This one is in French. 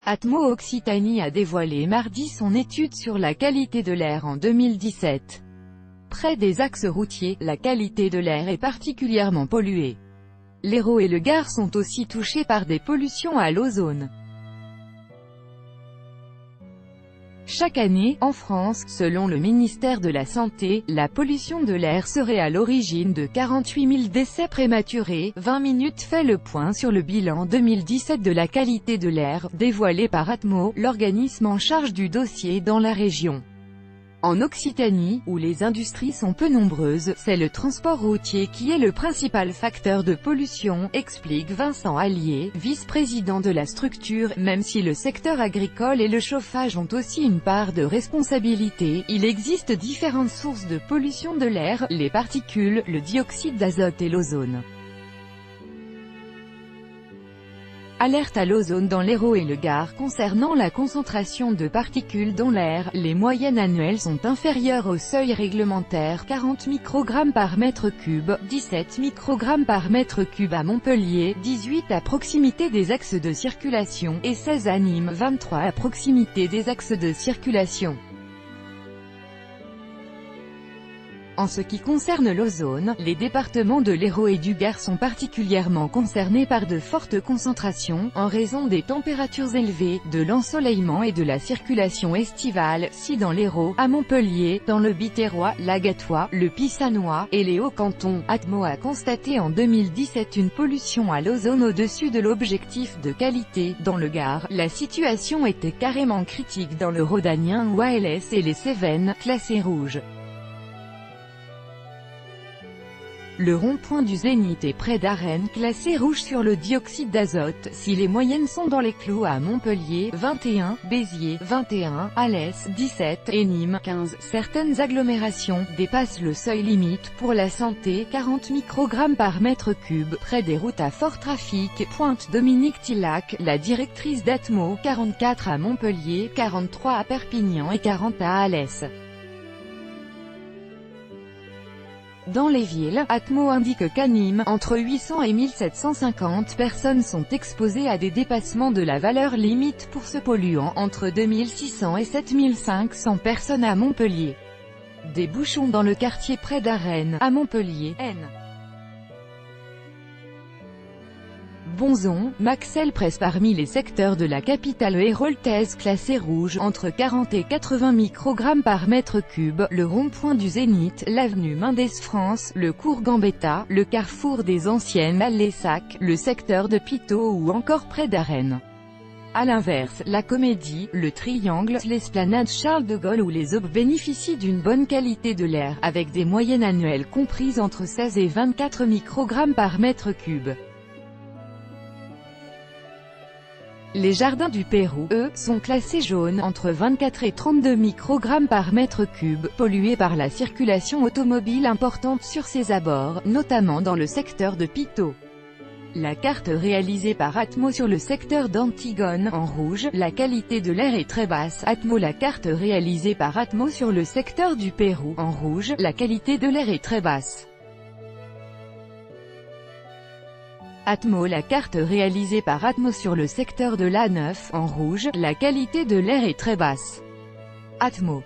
Atmo Occitanie a dévoilé mardi son étude sur la qualité de l'air en 2017. Près des axes routiers, la qualité de l'air est particulièrement polluée. L'Hérault et le Gard sont aussi touchés par des pollutions à l'ozone. Chaque année, en France, selon le ministère de la Santé, la pollution de l'air serait à l'origine de 48 000 décès prématurés. 20 minutes fait le point sur le bilan 2017 de la qualité de l'air, dévoilé par Atmo, l'organisme en charge du dossier dans la région. En Occitanie, où les industries sont peu nombreuses, c'est le transport routier qui est le principal facteur de pollution, explique Vincent Allier, vice-président de la structure. Même si le secteur agricole et le chauffage ont aussi une part de responsabilité, il existe différentes sources de pollution de l'air, les particules, le dioxyde d'azote et l'ozone. Alerte à l'ozone dans l'Hérault et le Gard concernant la concentration de particules dans l'air. Les moyennes annuelles sont inférieures au seuil réglementaire, 40 microgrammes par mètre cube, 17 microgrammes par mètre cube à Montpellier, 18 à proximité des axes de circulation, et 16 à Nîmes, 23 à proximité des axes de circulation. En ce qui concerne l'ozone, les départements de l'Hérault et du Gard sont particulièrement concernés par de fortes concentrations, en raison des températures élevées, de l'ensoleillement et de la circulation estivale, si dans l'Hérault, à Montpellier, dans le Biterrois, l'Agatois, le Pissanois, et les Hauts-Cantons. Atmo a constaté en 2017 une pollution à l'ozone au-dessus de l'objectif de qualité. Dans le Gard, la situation était carrément critique dans le Rhodanien ou ALS et les Cévennes, classés rouges. Le rond-point du Zénith est près d'Arène, classé rouge sur le dioxyde d'azote. Si les moyennes sont dans les clous à Montpellier, 21, Béziers, 21, Alès, 17, et Nîmes, 15, certaines agglomérations dépassent le seuil limite pour la santé, 40 microgrammes par mètre cube, près des routes à fort trafic, pointe Dominique Tillac, la directrice d'Atmo, 44 à Montpellier, 43 à Perpignan et 40 à Alès. Dans les villes, Atmo indique qu'à Nîmes, entre 800 et 1750 personnes sont exposées à des dépassements de la valeur limite pour ce polluant, entre 2600 et 7500 personnes à Montpellier. Des bouchons dans le quartier près d'Arène, à Montpellier, N. Bonzon, Maxel presse parmi les secteurs de la capitale héroltaise classés rouges, entre 40 et 80 microgrammes par mètre cube, le rond-point du Zénith, l'avenue Mendès-France, le cours Gambetta, le carrefour des Anciennes à Lessac, le secteur de Pitot ou encore près d'Arène. A l'inverse, la Comédie, le Triangle, l'esplanade Charles de Gaulle ou les Aubes bénéficient d'une bonne qualité de l'air, avec des moyennes annuelles comprises entre 16 et 24 microgrammes par mètre cube. Les jardins du Pérou, eux, sont classés jaunes, entre 24 et 32 microgrammes par mètre cube, pollués par la circulation automobile importante sur ses abords, notamment dans le secteur de Pitot. La carte réalisée par Atmo sur le secteur d'Antigone, en rouge, la qualité de l'air est très basse. Atmo. La carte réalisée par Atmo sur le secteur du Pérou, en rouge, la qualité de l'air est très basse. Atmo. La carte réalisée par Atmo sur le secteur de l'A9, en rouge, la qualité de l'air est très basse. Atmo.